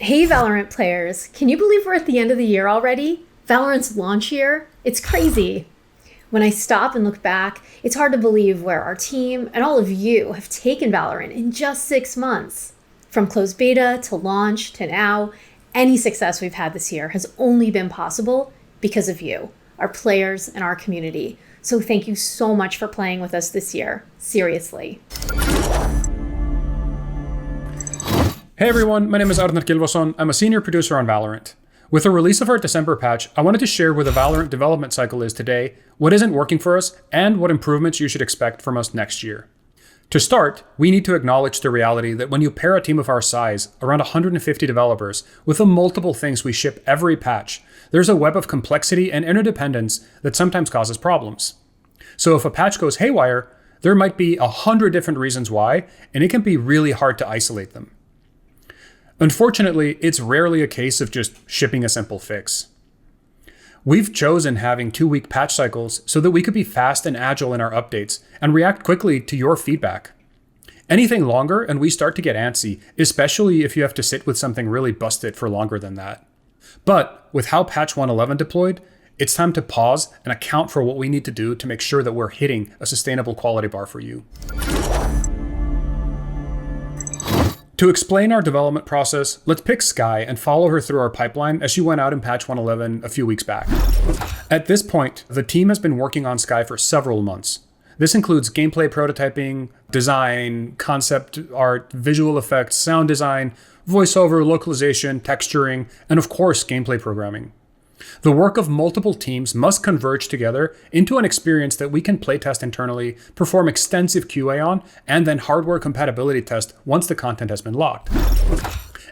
Hey Valorant players, can you believe we're at the end of the year already? Valorant's launch year? It's crazy. When I stop and look back, it's hard to believe where our team and all of you have taken Valorant in just 6 months. From closed beta to launch to now, any success we've had this year has only been possible because of you, our players and our community. So thank you so much for playing with us this year. Seriously. Hey everyone, my name is Arnar Gylfason. I'm a senior producer on Valorant. With the release of our December patch, I wanted to share where the Valorant development cycle is today, what isn't working for us, and what improvements you should expect from us next year. To start, we need to acknowledge the reality that when you pair a team of our size, around 150 developers, with the multiple things we ship every patch, there's a web of complexity and interdependence that sometimes causes problems. So if a patch goes haywire, there might be 100 different reasons why, and it can be really hard to isolate them. Unfortunately, it's rarely a case of just shipping a simple fix. We've chosen having 2-week patch cycles so that we could be fast and agile in our updates and react quickly to your feedback. Anything longer and we start to get antsy, especially if you have to sit with something really busted for longer than that. But with how patch 111 deployed, it's time to pause and account for what we need to do to make sure that we're hitting a sustainable quality bar for you. To explain our development process, let's pick Skye and follow her through our pipeline as she went out in patch 111 a few weeks back. At this point, the team has been working on Skye for several months. This includes gameplay prototyping, design, concept art, visual effects, sound design, voiceover, localization, texturing, and of course, gameplay programming. The work of multiple teams must converge together into an experience that we can playtest internally, perform extensive QA on, and then hardware compatibility test once the content has been locked.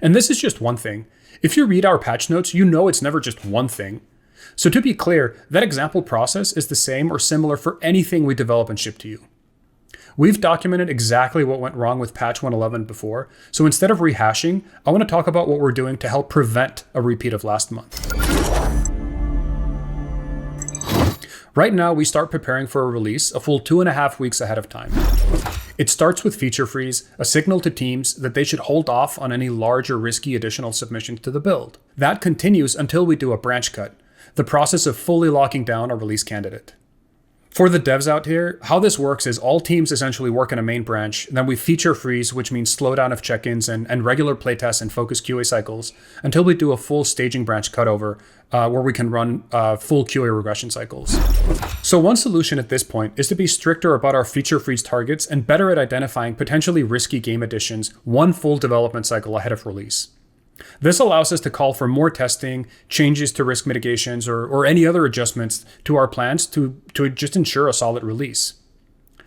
And this is just one thing. If you read our patch notes, you know it's never just one thing. So to be clear, that example process is the same or similar for anything we develop and ship to you. We've documented exactly what went wrong with patch 111 before, so instead of rehashing, I want to talk about what we're doing to help prevent a repeat of last month. Right now, we start preparing for a release a full 2.5 weeks ahead of time. It starts with feature freeze, a signal to teams that they should hold off on any large or risky additional submissions to the build. That continues until we do a branch cut, the process of fully locking down a release candidate. For the devs out here, how this works is all teams essentially work in a main branch, then we feature freeze, which means slowdown of check-ins and regular playtests and focus QA cycles until we do a full staging branch cutover where we can run full QA regression cycles. So one solution at this point is to be stricter about our feature freeze targets and better at identifying potentially risky game additions one full development cycle ahead of release. This allows us to call for more testing, changes to risk mitigations, or any other adjustments to our plans to just ensure a solid release.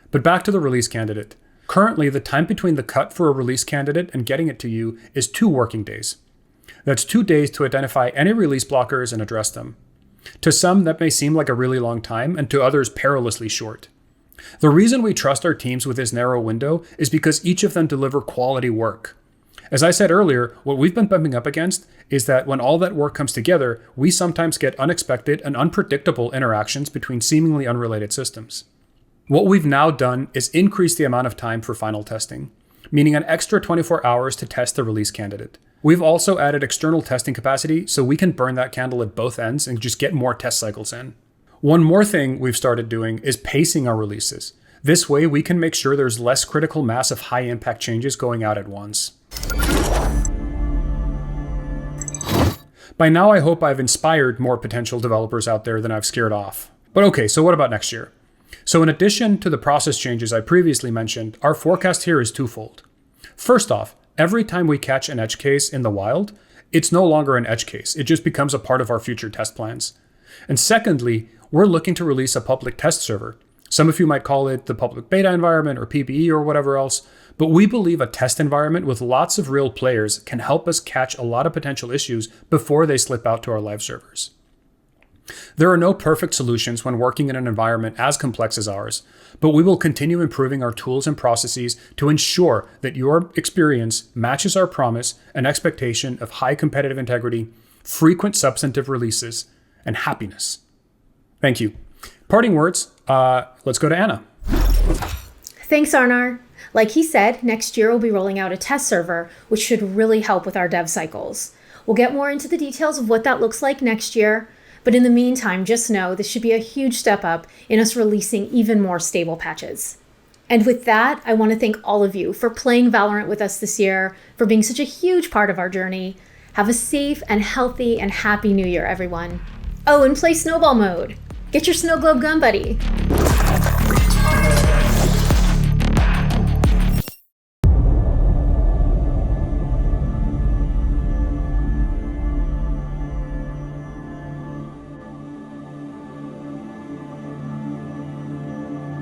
But back to the release candidate. Currently, the time between the cut for a release candidate and getting it to you is 2 working days. That's 2 days to identify any release blockers and address them. To some, that may seem like a really long time, and to others, perilously short. The reason we trust our teams with this narrow window is because each of them deliver quality work. As I said earlier, what we've been bumping up against is that when all that work comes together, we sometimes get unexpected and unpredictable interactions between seemingly unrelated systems. What we've now done is increase the amount of time for final testing, meaning an extra 24 hours to test the release candidate. We've also added external testing capacity so we can burn that candle at both ends and just get more test cycles in. One more thing we've started doing is pacing our releases. This way we can make sure there's less critical mass of high impact changes going out at once. By now, I hope I've inspired more potential developers out there than I've scared off. But okay, so what about next year? So in addition to the process changes I previously mentioned, our forecast here is twofold. First off, every time we catch an edge case in the wild, it's no longer an edge case. It just becomes a part of our future test plans. And secondly, we're looking to release a public test server. Some of you might call it the public beta environment or PBE or whatever else, but we believe a test environment with lots of real players can help us catch a lot of potential issues before they slip out to our live servers. There are no perfect solutions when working in an environment as complex as ours, but we will continue improving our tools and processes to ensure that your experience matches our promise and expectation of high competitive integrity, frequent substantive releases, and happiness. Thank you. Parting words, let's go to Anna. Thanks, Arnar. Like he said, next year we'll be rolling out a test server, which should really help with our dev cycles. We'll get more into the details of what that looks like next year, but in the meantime, just know this should be a huge step up in us releasing even more stable patches. And with that, I want to thank all of you for playing Valorant with us this year, for being such a huge part of our journey. Have a safe and healthy and happy new year, everyone. Oh, and play Snowball mode. Get your snow globe gun buddy.